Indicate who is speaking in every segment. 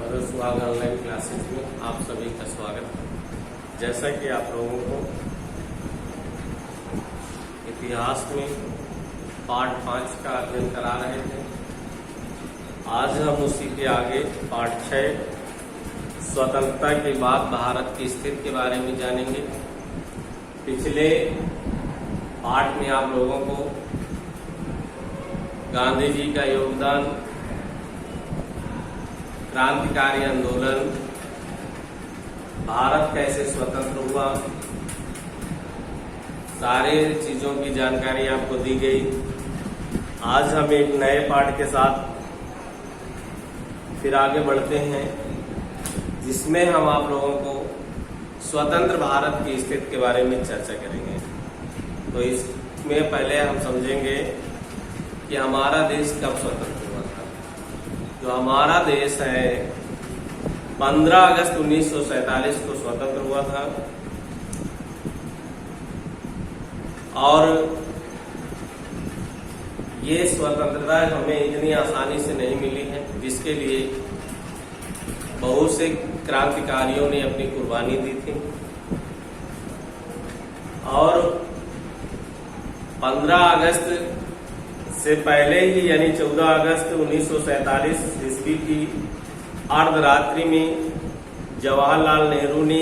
Speaker 1: Mother सुहाग online classes में आप सभी का स्वागत है। जैसा कि आप लोगों को इतिहास में पार्ट 5 का अध्ययन करा रहे थे, आज हम उसी के आगे पार्ट 6 स्वतंत्रता के बाद भारत की स्थिति के बारे में जानेंगे। पिछले पार्ट में आप लोगों को गांधी जी का योगदान, क्रांतिकारी आंदोलन, भारत कैसे स्वतंत्र हुआ, सारे चीजों की जानकारी आपको दी गई। आज हम एक नए पाठ के साथ फिर आगे बढ़ते हैं, जिसमें हम आप लोगों को स्वतंत्र भारत की स्थिति के बारे में चर्चा करेंगे। तो इसमें पहले हम समझेंगे कि हमारा देश कब स्वतंत्र हुआ था। जो हमारा देश है 15 अगस्त 1947 को स्वतंत्र हुआ था और ये स्वतंत्रता हमें इतनी आसानी से नहीं मिली है, जिसके लिए बहुत से क्रांतिकारियों ने अपनी कुर्बानी दी थी। और 15 अगस्त से पहले ही यानी 14 अगस्त 1947 ईस्वी की अर्धरात्रि में जवाहरलाल नेहरू ने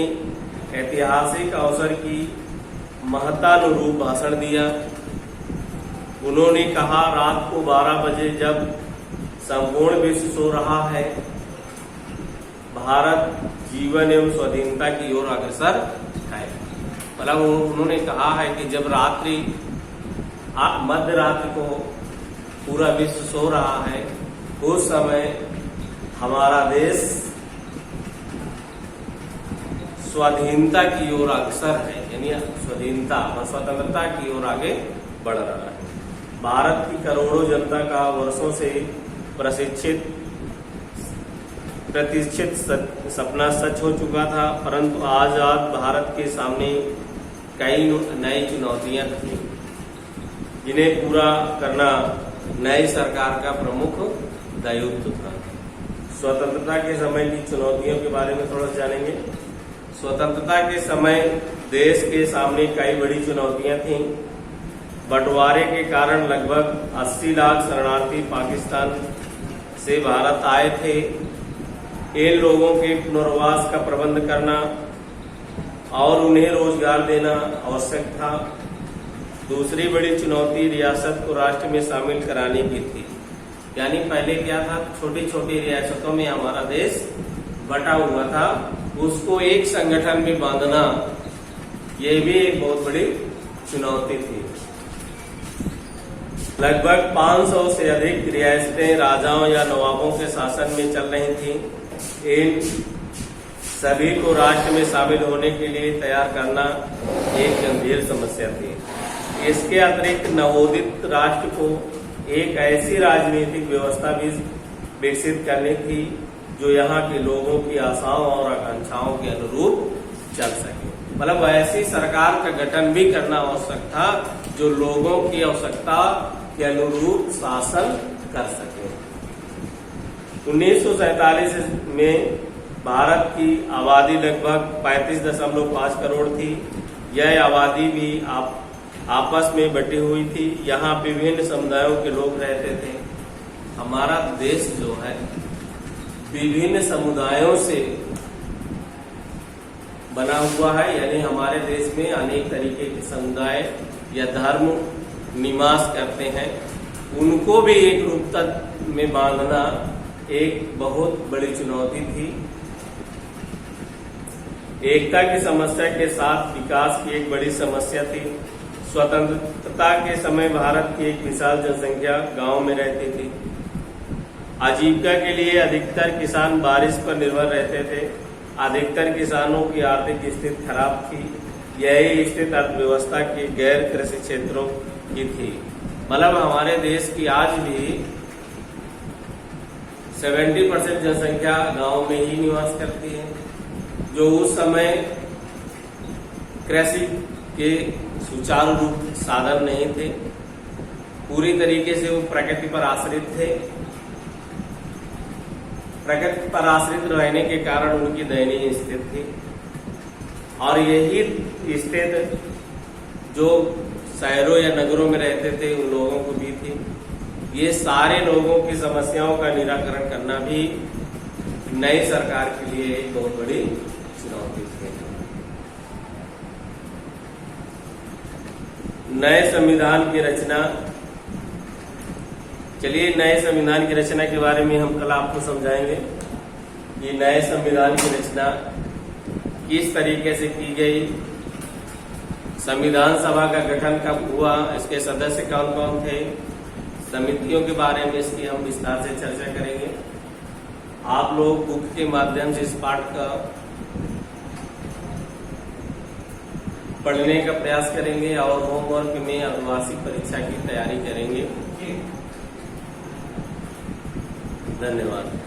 Speaker 1: ऐतिहासिक अवसर की महत्तानुरूप भाषण दिया। उन्होंने कहा, रात को 12 बजे जब संपूर्ण विश्व सो रहा है, भारत जीवन एवं स्वाधीनता की ओर अग्रसर है। मतलब उन्होंने कहा है कि जब रात्रि मध्य रात्रि को पूरा विश्व सो रहा है, उस समय हमारा देश स्वाधीनता की ओर अग्रसर है, यानी स्वाधीनता और स्वतंत्रता की ओर आगे बढ़ रहा है। भारत की करोड़ों जनता का वर्षों से प्रतिष्ठित सपना सच हो चुका था, परंतु आजाद भारत के सामने कई नई चुनौतियां थी, जिन्हें पूरा करना नई सरकार का प्रमुख दायित्व था। स्वतंत्रता के समय की चुनौतियों के बारे में थोड़ा जानेंगे। स्वतंत्रता के समय देश के सामने कई बड़ी चुनौतियां थीं। बंटवारे के कारण लगभग 80 लाख शरणार्थी पाकिस्तान से भारत आए थे। इन लोगों के पुनर्वास का प्रबंध करना और उन्हें रोजगार देना आवश्यक था। दूसरी बड़ी चुनौती रियासत को राष्ट्र में शामिल कराने की थी। यानी पहले क्या था, छोटी छोटी रियासतों में हमारा देश बटा हुआ था, उसको एक संगठन में बांधना, ये भी एक बहुत बड़ी चुनौती थी। लगभग 500 से अधिक रियासतें राजाओं या नवाबों के शासन में चल रही थी। इन सभी को राष्ट्र में शामिल होने के लिए तैयार करना एक गंभीर समस्या थी। इसके अतिरिक्त नवोदित राष्ट्र को एक ऐसी राजनीतिक व्यवस्था भी विकसित करनी थी जो यहाँ के लोगों की आशाओं और आकांक्षाओं के अनुरूप चल सके। मतलब ऐसी सरकार का गठन भी करना आवश्यक था जो लोगों की आवश्यकता के अनुरूप शासन कर सके। 1947 में भारत की आबादी लगभग 35.5 करोड़ थी। यह आबादी भी आपस में बटी हुई थी। यहाँ विभिन्न समुदायों के लोग रहते थे। हमारा देश जो है विभिन्न समुदायों से बना हुआ है, यानी हमारे देश में अनेक तरीके के समुदाय या धर्म निवास करते हैं। उनको भी एक रूपता में बांधना एक बहुत बड़ी चुनौती थी। एकता की समस्या के साथ विकास की एक बड़ी समस्या थी। स्वतंत्रता के समय भारत की एक विशाल जनसंख्या गांव में रहती थी। आजीविका के लिए अधिकतर किसान बारिश पर निर्भर रहते थे। अधिकतर किसानों की आर्थिक स्थिति खराब थी। यही स्थिति अर्थव्यवस्था के गैर कृषि क्षेत्रों की थी। मतलब हमारे देश की आज भी 70% जनसंख्या गांव में ही निवास करती है, जो उस समय कृषि के सुचारू रूप साधन नहीं थे। पूरी तरीके से वो प्रकृति पर आश्रित थे। प्रकृति पर आश्रित रहने के कारण उनकी दयनीय स्थिति थी। और यही स्थिति जो शहरों या नगरों में रहते थे उन लोगों को भी थी। ये सारे लोगों की समस्याओं का निराकरण करना भी नई सरकार के लिए एक बहुत बड़ी चुनौती थी। नए संविधान की रचना, चलिए नए संविधान की रचना के बारे में हम कल आपको समझाएंगे कि नए संविधान की रचना किस तरीके से की गई, संविधान सभा का गठन कब हुआ, इसके सदस्य कौन कौन थे, समितियों के बारे में इसकी हम विस्तार से चर्चा करेंगे। आप लोग बुक के माध्यम से इस पाठ का पढ़ने का प्रयास करेंगे और होमवर्क में अर्धवार्षिक परीक्षा की तैयारी करेंगे। धन्यवाद।